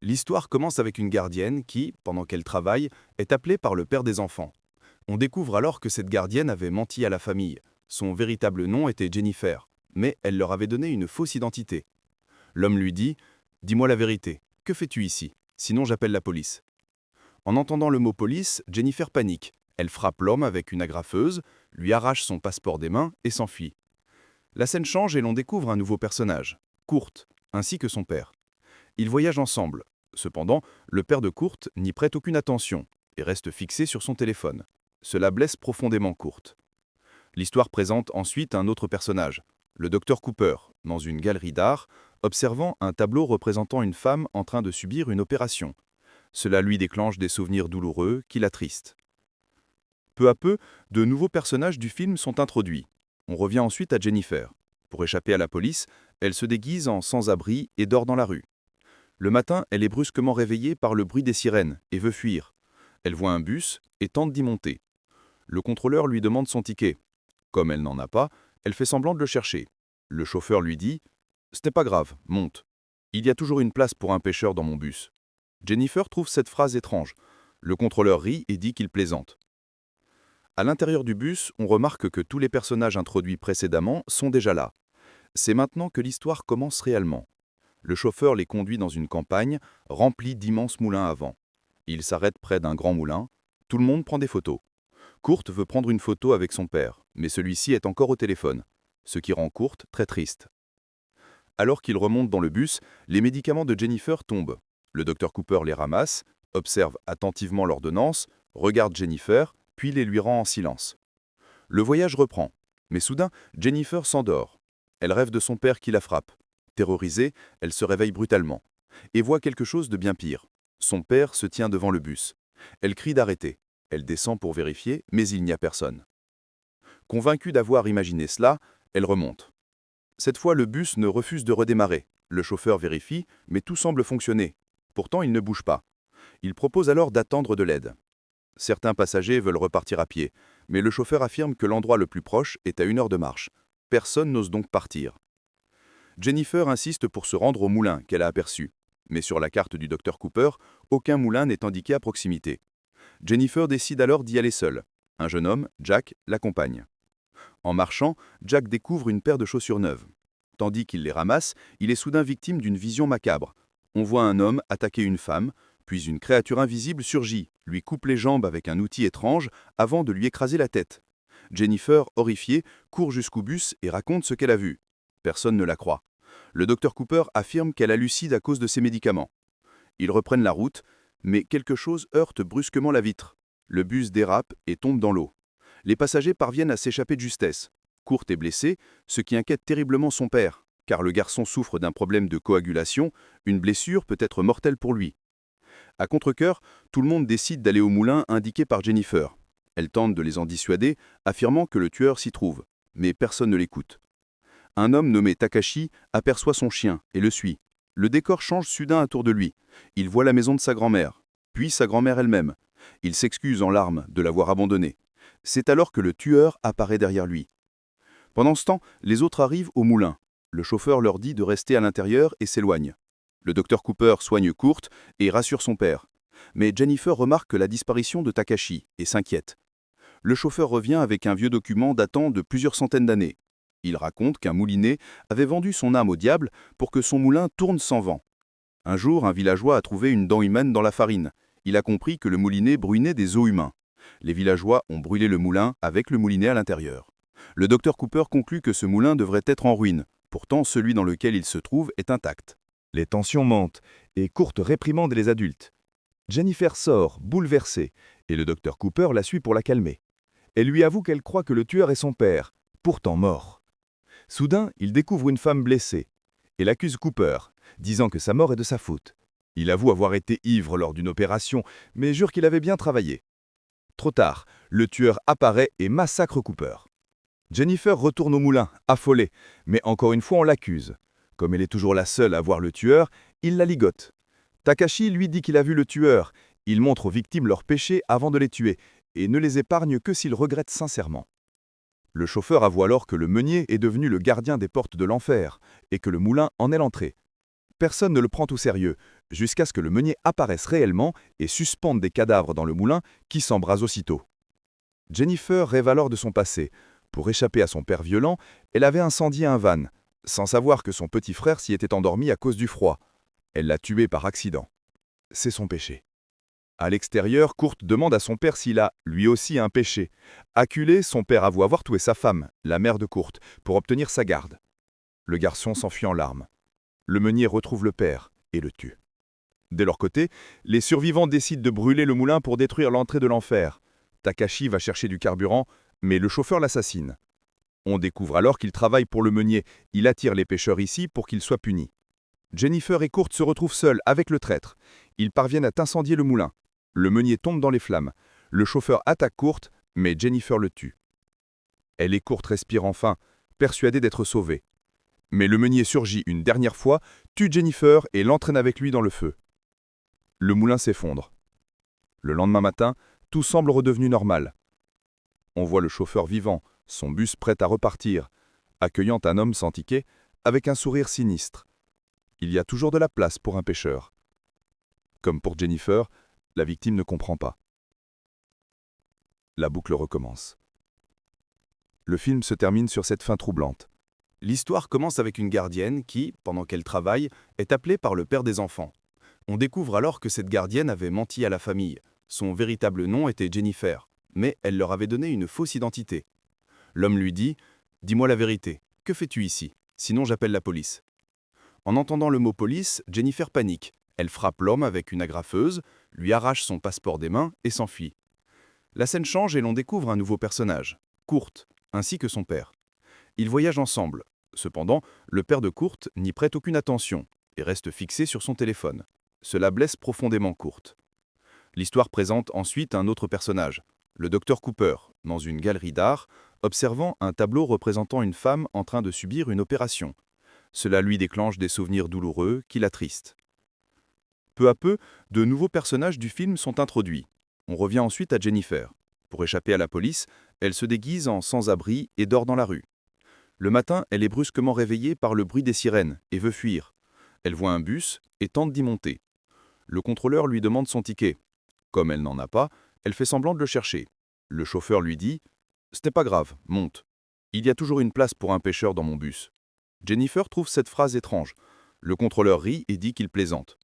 L'histoire commence avec une gardienne qui, pendant qu'elle travaille, est appelée par le père des enfants. On découvre alors que cette gardienne avait menti à la famille. Son véritable nom était Jennifer, mais elle leur avait donné une fausse identité. L'homme lui dit « Dis-moi la vérité, que fais-tu ici? Sinon j'appelle la police. » En entendant le mot police, Jennifer panique. Elle frappe l'homme avec une agrafeuse, lui arrache son passeport des mains et s'enfuit. La scène change et l'on découvre un nouveau personnage, Kurt, ainsi que son père. Ils voyagent ensemble. Cependant, le père de Kurt n'y prête aucune attention et reste fixé sur son téléphone. Cela blesse profondément Kurt. L'histoire présente ensuite un autre personnage, le docteur Cooper, dans une galerie d'art, observant un tableau représentant une femme en train de subir une opération. Cela lui déclenche des souvenirs douloureux qui l'attristent. Peu à peu, de nouveaux personnages du film sont introduits. On revient ensuite à Jennifer. Pour échapper à la police, elle se déguise en sans-abri et dort dans la rue. Le matin, elle est brusquement réveillée par le bruit des sirènes et veut fuir. Elle voit un bus et tente d'y monter. Le contrôleur lui demande son ticket. Comme elle n'en a pas, elle fait semblant de le chercher. Le chauffeur lui dit « Ce n'est pas grave, monte. Il y a toujours une place pour un pêcheur dans mon bus. » Jennifer trouve cette phrase étrange. Le contrôleur rit et dit qu'il plaisante. À l'intérieur du bus, on remarque que tous les personnages introduits précédemment sont déjà là. C'est maintenant que l'histoire commence réellement. Le chauffeur les conduit dans une campagne remplie d'immenses moulins à vent. Il s'arrête près d'un grand moulin. Tout le monde prend des photos. Kurt veut prendre une photo avec son père, mais celui-ci est encore au téléphone, ce qui rend Kurt très triste. Alors qu'il remonte dans le bus, les médicaments de Jennifer tombent. Le docteur Cooper les ramasse, observe attentivement l'ordonnance, regarde Jennifer, puis les lui rend en silence. Le voyage reprend, mais soudain, Jennifer s'endort. Elle rêve de son père qui la frappe. Terrorisée, elle se réveille brutalement et voit quelque chose de bien pire. Son père se tient devant le bus. Elle crie d'arrêter. Elle descend pour vérifier, mais il n'y a personne. Convaincue d'avoir imaginé cela, elle remonte. Cette fois, le bus ne refuse de redémarrer. Le chauffeur vérifie, mais tout semble fonctionner. Pourtant, il ne bouge pas. Il propose alors d'attendre de l'aide. Certains passagers veulent repartir à pied, mais le chauffeur affirme que l'endroit le plus proche est à 1 heure de marche. Personne n'ose donc partir. Jennifer insiste pour se rendre au moulin qu'elle a aperçu. Mais sur la carte du docteur Cooper, aucun moulin n'est indiqué à proximité. Jennifer décide alors d'y aller seule. Un jeune homme, Jack, l'accompagne. En marchant, Jack découvre une paire de chaussures neuves. Tandis qu'il les ramasse, il est soudain victime d'une vision macabre. On voit un homme attaquer une femme, puis une créature invisible surgit, lui coupe les jambes avec un outil étrange avant de lui écraser la tête. Jennifer, horrifiée, court jusqu'au bus et raconte ce qu'elle a vu. Personne ne la croit. Le docteur Cooper affirme qu'elle hallucine à cause de ses médicaments. Ils reprennent la route, mais quelque chose heurte brusquement la vitre. Le bus dérape et tombe dans l'eau. Les passagers parviennent à s'échapper de justesse. Kurt est blessé, ce qui inquiète terriblement son père, car le garçon souffre d'un problème de coagulation, une blessure peut être mortelle pour lui. À contre-cœur, tout le monde décide d'aller au moulin indiqué par Jennifer. Elle tente de les en dissuader, affirmant que le tueur s'y trouve, mais personne ne l'écoute. Un homme nommé Takashi aperçoit son chien et le suit. Le décor change soudain autour de lui. Il voit la maison de sa grand-mère, puis sa grand-mère elle-même. Il s'excuse en larmes de l'avoir abandonnée. C'est alors que le tueur apparaît derrière lui. Pendant ce temps, les autres arrivent au moulin. Le chauffeur leur dit de rester à l'intérieur et s'éloigne. Le docteur Cooper soigne Kurt et rassure son père. Mais Jennifer remarque la disparition de Takashi et s'inquiète. Le chauffeur revient avec un vieux document datant de plusieurs centaines d'années. Il raconte qu'un moulinet avait vendu son âme au diable pour que son moulin tourne sans vent. Un jour, un villageois a trouvé une dent humaine dans la farine. Il a compris que le moulinet brûlait des os humains. Les villageois ont brûlé le moulin avec le moulinet à l'intérieur. Le docteur Cooper conclut que ce moulin devrait être en ruine. Pourtant, celui dans lequel il se trouve est intact. Les tensions montent et Kurt réprimande les adultes. Jennifer sort, bouleversée, et le docteur Cooper la suit pour la calmer. Elle lui avoue qu'elle croit que le tueur est son père, pourtant mort. Soudain, il découvre une femme blessée. Elle accuse Cooper, disant que sa mort est de sa faute. Il avoue avoir été ivre lors d'une opération, mais jure qu'il avait bien travaillé. Trop tard, le tueur apparaît et massacre Cooper. Jennifer retourne au moulin, affolée, mais encore une fois on l'accuse. Comme elle est toujours la seule à voir le tueur, il la ligote. Takashi lui dit qu'il a vu le tueur. Il montre aux victimes leurs péchés avant de les tuer, et ne les épargne que s'ils regrettent sincèrement. Le chauffeur avoue alors que le meunier est devenu le gardien des portes de l'enfer, et que le moulin en est l'entrée. Personne ne le prend au sérieux, jusqu'à ce que le meunier apparaisse réellement et suspende des cadavres dans le moulin qui s'embrase aussitôt. Jennifer rêve alors de son passé. Pour échapper à son père violent, elle avait incendié un van, sans savoir que son petit frère s'y était endormi à cause du froid. Elle l'a tué par accident. C'est son péché. À l'extérieur, Kurt demande à son père s'il a, lui aussi, un péché. Acculé, son père avoue avoir tué sa femme, la mère de Kurt, pour obtenir sa garde. Le garçon s'enfuit en larmes. Le meunier retrouve le père et le tue. De leur côté, les survivants décident de brûler le moulin pour détruire l'entrée de l'enfer. Takashi va chercher du carburant, mais le chauffeur l'assassine. On découvre alors qu'il travaille pour le meunier. Il attire les pêcheurs ici pour qu'ils soient punis. Jennifer et Kurt se retrouvent seuls avec le traître. Ils parviennent à incendier le moulin. Le meunier tombe dans les flammes. Le chauffeur attaque Kurt, mais Jennifer le tue. Elle et Kurt respirent enfin, persuadés d'être sauvés. Mais le meunier surgit une dernière fois, tue Jennifer et l'entraîne avec lui dans le feu. Le moulin s'effondre. Le lendemain matin, tout semble redevenu normal. On voit le chauffeur vivant, son bus prêt à repartir, accueillant un homme sans ticket, avec un sourire sinistre. Il y a toujours de la place pour un pêcheur. Comme pour Jennifer, la victime ne comprend pas. La boucle recommence. Le film se termine sur cette fin troublante. L'histoire commence avec une gardienne qui, pendant qu'elle travaille, est appelée par le père des enfants. On découvre alors que cette gardienne avait menti à la famille. Son véritable nom était Jennifer, mais elle leur avait donné une fausse identité. L'homme lui dit « Dis-moi la vérité, que fais-tu ici? Sinon j'appelle la police. » En entendant le mot police, Jennifer panique. Elle frappe l'homme avec une agrafeuse, lui arrache son passeport des mains et s'enfuit. La scène change et l'on découvre un nouveau personnage, Kurt, ainsi que son père. Ils voyagent ensemble. Cependant, le père de Kurt n'y prête aucune attention et reste fixé sur son téléphone. Cela blesse profondément Kurt. L'histoire présente ensuite un autre personnage, le docteur Cooper, dans une galerie d'art, observant un tableau représentant une femme en train de subir une opération. Cela lui déclenche des souvenirs douloureux qui l'attristent. Peu à peu, de nouveaux personnages du film sont introduits. On revient ensuite à Jennifer. Pour échapper à la police, elle se déguise en sans-abri et dort dans la rue. Le matin, elle est brusquement réveillée par le bruit des sirènes et veut fuir. Elle voit un bus et tente d'y monter. Le contrôleur lui demande son ticket. Comme elle n'en a pas, elle fait semblant de le chercher. Le chauffeur lui dit « Ce n'est pas grave, monte. Il y a toujours une place pour un pêcheur dans mon bus. » Jennifer trouve cette phrase étrange. Le contrôleur rit et dit qu'il plaisante.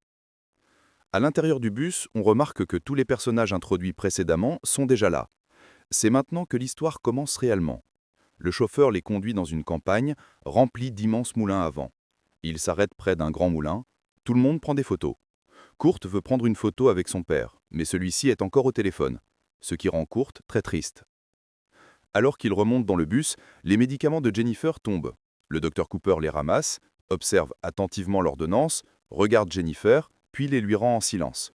À l'intérieur du bus, on remarque que tous les personnages introduits précédemment sont déjà là. C'est maintenant que l'histoire commence réellement. Le chauffeur les conduit dans une campagne remplie d'immenses moulins à vent. Il s'arrête près d'un grand moulin. Tout le monde prend des photos. Kurt veut prendre une photo avec son père, mais celui-ci est encore au téléphone, ce qui rend Kurt très triste. Alors qu'il remonte dans le bus, les médicaments de Jennifer tombent. Le docteur Cooper les ramasse, observe attentivement l'ordonnance, regarde Jennifer, puis les lui rend en silence.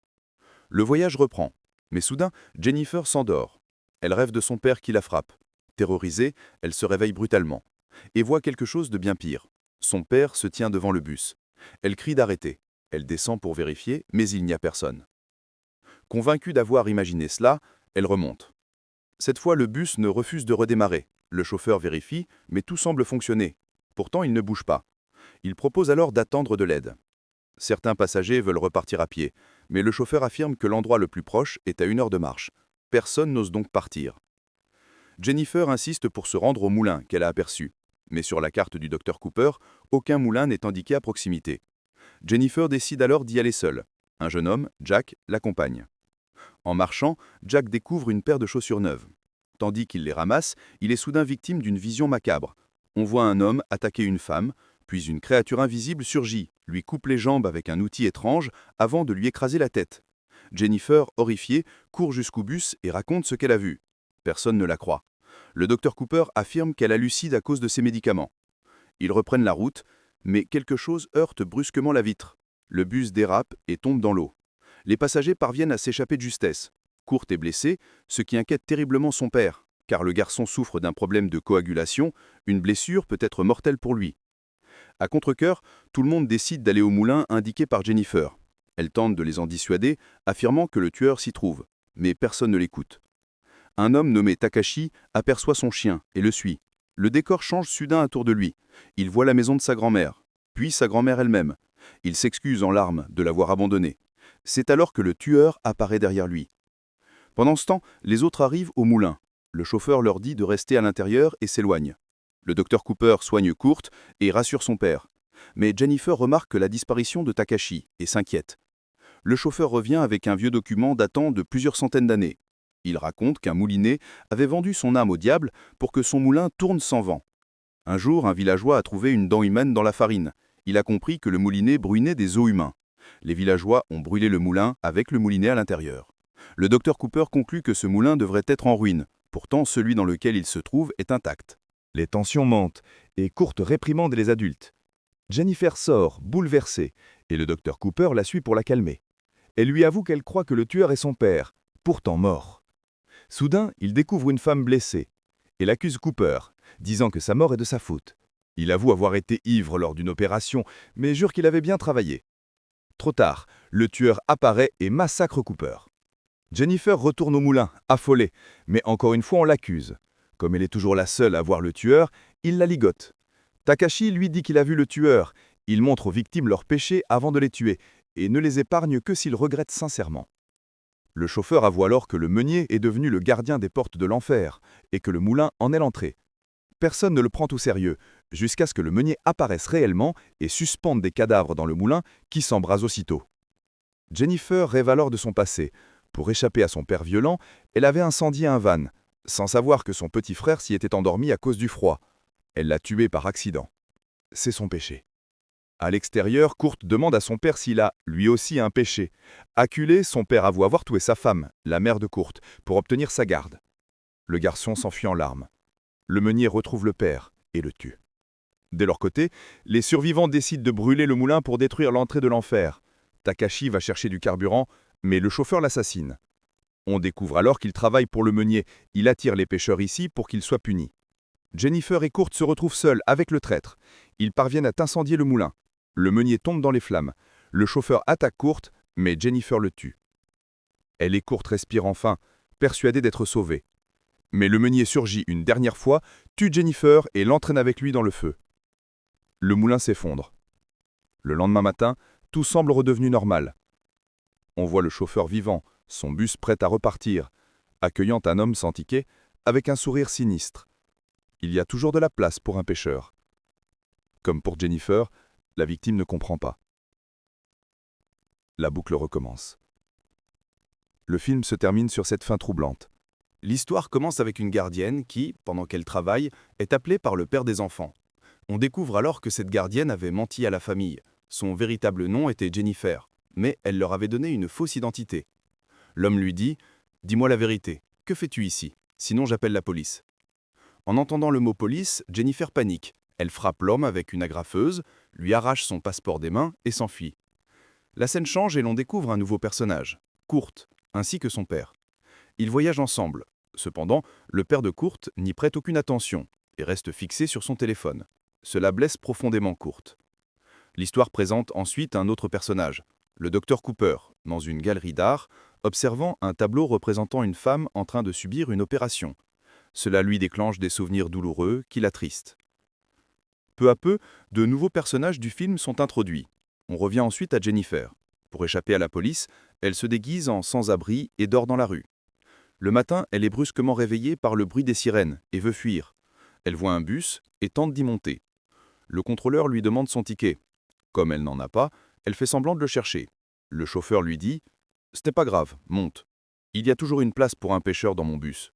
Le voyage reprend, mais soudain, Jennifer s'endort. Elle rêve de son père qui la frappe. Terrorisée, elle se réveille brutalement et voit quelque chose de bien pire. Son père se tient devant le bus. Elle crie d'arrêter. Elle descend pour vérifier, mais il n'y a personne. Convaincue d'avoir imaginé cela, elle remonte. Cette fois, le bus ne refuse de redémarrer. Le chauffeur vérifie, mais tout semble fonctionner. Pourtant, il ne bouge pas. Il propose alors d'attendre de l'aide. Certains passagers veulent repartir à pied, mais le chauffeur affirme que l'endroit le plus proche est à 1 heure de marche. Personne n'ose donc partir. Jennifer insiste pour se rendre au moulin qu'elle a aperçu. Mais sur la carte du docteur Cooper, aucun moulin n'est indiqué à proximité. Jennifer décide alors d'y aller seule. Un jeune homme, Jack, l'accompagne. En marchant, Jack découvre une paire de chaussures neuves. Tandis qu'il les ramasse, il est soudain victime d'une vision macabre. On voit un homme attaquer une femme, puis une créature invisible surgit, lui coupe les jambes avec un outil étrange avant de lui écraser la tête. Jennifer, horrifiée, court jusqu'au bus et raconte ce qu'elle a vu. Personne ne la croit. Le docteur Cooper affirme qu'elle hallucine à cause de ses médicaments. Ils reprennent la route, mais quelque chose heurte brusquement la vitre. Le bus dérape et tombe dans l'eau. Les passagers parviennent à s'échapper de justesse. Kurt est blessé, ce qui inquiète terriblement son père, car le garçon souffre d'un problème de coagulation, une blessure peut être mortelle pour lui. À contre-cœur, tout le monde décide d'aller au moulin indiqué par Jennifer. Elle tente de les en dissuader, affirmant que le tueur s'y trouve, mais personne ne l'écoute. Un homme nommé Takashi aperçoit son chien et le suit. Le décor change soudain autour de lui. Il voit la maison de sa grand-mère, puis sa grand-mère elle-même. Il s'excuse en larmes de l'avoir abandonné. C'est alors que le tueur apparaît derrière lui. Pendant ce temps, les autres arrivent au moulin. Le chauffeur leur dit de rester à l'intérieur et s'éloigne. Le docteur Cooper soigne Kurt et rassure son père. Mais Jennifer remarque la disparition de Takashi et s'inquiète. Le chauffeur revient avec un vieux document datant de plusieurs centaines d'années. Il raconte qu'un moulinet avait vendu son âme au diable pour que son moulin tourne sans vent. Un jour, un villageois a trouvé une dent humaine dans la farine. Il a compris que le moulinet brûlait des os humains. Les villageois ont brûlé le moulin avec le moulinet à l'intérieur. Le docteur Cooper conclut que ce moulin devrait être en ruine. Pourtant, celui dans lequel il se trouve est intact. Les tensions montent et Kurt réprimande les adultes. Jennifer sort, bouleversée, et le docteur Cooper la suit pour la calmer. Elle lui avoue qu'elle croit que le tueur est son père, pourtant mort. Soudain, il découvre une femme blessée. Elle accuse Cooper, disant que sa mort est de sa faute. Il avoue avoir été ivre lors d'une opération, mais jure qu'il avait bien travaillé. Trop tard, le tueur apparaît et massacre Cooper. Jennifer retourne au moulin, affolée, mais encore une fois on l'accuse. Comme elle est toujours la seule à voir le tueur, il la ligote. Takashi lui dit qu'il a vu le tueur. Il montre aux victimes leurs péchés avant de les tuer, et ne les épargne que s'ils regrettent sincèrement. Le chauffeur avoue alors que le meunier est devenu le gardien des portes de l'enfer, et que le moulin en est l'entrée. Personne ne le prend au sérieux, jusqu'à ce que le meunier apparaisse réellement et suspende des cadavres dans le moulin qui s'embrase aussitôt. Jennifer rêve alors de son passé. Pour échapper à son père violent, elle avait incendié un van, sans savoir que son petit frère s'y était endormi à cause du froid. Elle l'a tué par accident. C'est son péché. À l'extérieur, Kurt demande à son père s'il a, lui aussi, un péché. Acculé, son père avoue avoir tué sa femme, la mère de Kurt, pour obtenir sa garde. Le garçon s'enfuit en larmes. Le meunier retrouve le père et le tue. De leur côté, les survivants décident de brûler le moulin pour détruire l'entrée de l'enfer. Takashi va chercher du carburant, mais le chauffeur l'assassine. On découvre alors qu'il travaille pour le meunier. Il attire les pêcheurs ici pour qu'ils soient punis. Jennifer et Kurt se retrouvent seuls avec le traître. Ils parviennent à incendier le moulin. Le meunier tombe dans les flammes. Le chauffeur attaque Kurt, mais Jennifer le tue. Elle et Kurt respirent enfin, persuadés d'être sauvés. Mais le meunier surgit une dernière fois, tue Jennifer et l'entraîne avec lui dans le feu. Le moulin s'effondre. Le lendemain matin, tout semble redevenu normal. On voit le chauffeur vivant, son bus prêt à repartir, accueillant un homme sans ticket, avec un sourire sinistre. Il y a toujours de la place pour un pêcheur. Comme pour Jennifer, la victime ne comprend pas. La boucle recommence. Le film se termine sur cette fin troublante. L'histoire commence avec une gardienne qui, pendant qu'elle travaille, est appelée par le père des enfants. On découvre alors que cette gardienne avait menti à la famille. Son véritable nom était Jennifer, mais elle leur avait donné une fausse identité. L'homme lui dit « Dis-moi la vérité, que fais-tu ici? Sinon j'appelle la police. » En entendant le mot police, Jennifer panique. Elle frappe l'homme avec une agrafeuse, lui arrache son passeport des mains et s'enfuit. La scène change et l'on découvre un nouveau personnage, Kurt, ainsi que son père. Ils voyagent ensemble. Cependant, le père de Kurt n'y prête aucune attention et reste fixé sur son téléphone. Cela blesse profondément Kurt. L'histoire présente ensuite un autre personnage, le docteur Cooper, dans une galerie d'art, observant un tableau représentant une femme en train de subir une opération. Cela lui déclenche des souvenirs douloureux qui l'attristent. Peu à peu, de nouveaux personnages du film sont introduits. On revient ensuite à Jennifer. Pour échapper à la police, elle se déguise en sans-abri et dort dans la rue. Le matin, elle est brusquement réveillée par le bruit des sirènes et veut fuir. Elle voit un bus et tente d'y monter. Le contrôleur lui demande son ticket. Comme elle n'en a pas, elle fait semblant de le chercher. Le chauffeur lui dit « Ce n'est pas grave, monte. Il y a toujours une place pour un pêcheur dans mon bus. »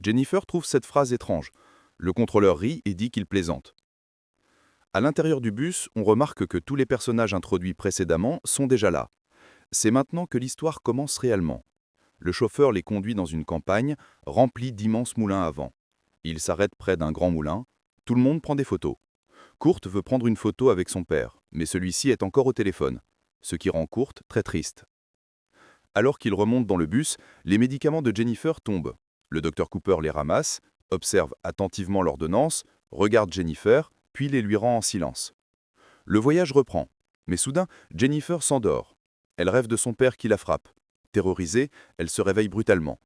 Jennifer trouve cette phrase étrange. Le contrôleur rit et dit qu'il plaisante. À l'intérieur du bus, on remarque que tous les personnages introduits précédemment sont déjà là. C'est maintenant que l'histoire commence réellement. Le chauffeur les conduit dans une campagne remplie d'immenses moulins à vent. Il s'arrête près d'un grand moulin. Tout le monde prend des photos. Kurt veut prendre une photo avec son père, mais celui-ci est encore au téléphone, ce qui rend Kurt très triste. Alors qu'il remonte dans le bus, les médicaments de Jennifer tombent. Le docteur Cooper les ramasse, observe attentivement l'ordonnance, regarde Jennifer, puis les lui rend en silence. Le voyage reprend, mais soudain, Jennifer s'endort. Elle rêve de son père qui la frappe. Terrorisée, elle se réveille brutalement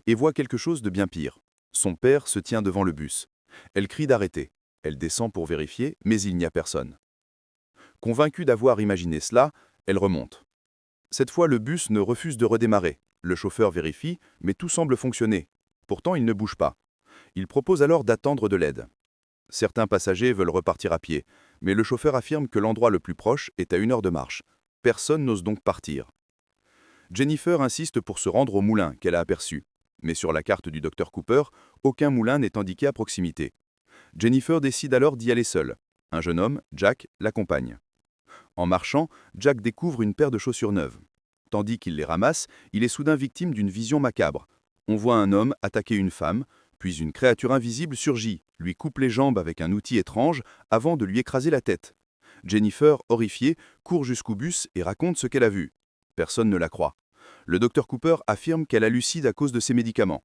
et voit quelque chose de bien pire. Son père se tient devant le bus. Elle crie d'arrêter. Elle descend pour vérifier, mais il n'y a personne. Convaincue d'avoir imaginé cela, elle remonte. Cette fois, le bus ne refuse de redémarrer. Le chauffeur vérifie, mais tout semble fonctionner. Pourtant, il ne bouge pas. Il propose alors d'attendre de l'aide. Certains passagers veulent repartir à pied, mais le chauffeur affirme que l'endroit le plus proche est à 1 heure de marche. Personne n'ose donc partir. Jennifer insiste pour se rendre au moulin qu'elle a aperçu. Mais sur la carte du docteur Cooper, aucun moulin n'est indiqué à proximité. Jennifer décide alors d'y aller seule. Un jeune homme, Jack, l'accompagne. En marchant, Jack découvre une paire de chaussures neuves. Tandis qu'il les ramasse, il est soudain victime d'une vision macabre. On voit un homme attaquer une femme, puis une créature invisible surgit, lui coupe les jambes avec un outil étrange avant de lui écraser la tête. Jennifer, horrifiée, court jusqu'au bus et raconte ce qu'elle a vu. Personne ne la croit. Le docteur Cooper affirme qu'elle hallucine à cause de ses médicaments.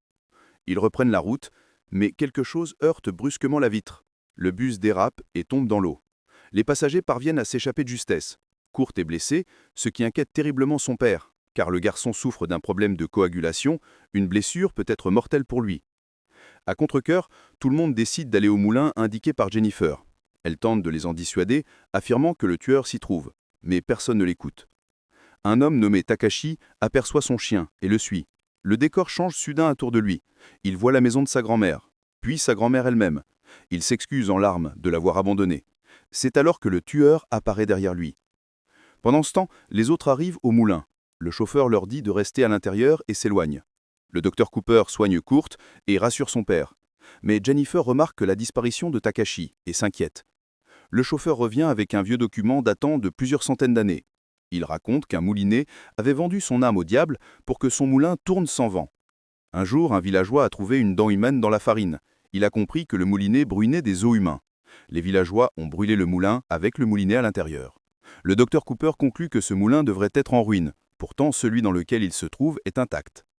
Ils reprennent la route, mais quelque chose heurte brusquement la vitre. Le bus dérape et tombe dans l'eau. Les passagers parviennent à s'échapper de justesse. Kurt est blessé, ce qui inquiète terriblement son père, car le garçon souffre d'un problème de coagulation, une blessure peut être mortelle pour lui. À contre-cœur, tout le monde décide d'aller au moulin indiqué par Jennifer. Elle tente de les en dissuader, affirmant que le tueur s'y trouve, mais personne ne l'écoute. Un homme nommé Takashi aperçoit son chien et le suit. Le décor change soudain autour de lui. Il voit la maison de sa grand-mère, puis sa grand-mère elle-même. Il s'excuse en larmes de l'avoir abandonnée. C'est alors que le tueur apparaît derrière lui. Pendant ce temps, les autres arrivent au moulin. Le chauffeur leur dit de rester à l'intérieur et s'éloigne. Le docteur Cooper soigne Kurt et rassure son père. Mais Jennifer remarque la disparition de Takashi et s'inquiète. Le chauffeur revient avec un vieux document datant de plusieurs centaines d'années. Il raconte qu'un moulinet avait vendu son âme au diable pour que son moulin tourne sans vent. Un jour, un villageois a trouvé une dent humaine dans la farine. Il a compris que le moulinet brûlait des os humains. Les villageois ont brûlé le moulin avec le moulinet à l'intérieur. Le docteur Cooper conclut que ce moulin devrait être en ruine. Pourtant, celui dans lequel il se trouve est intact.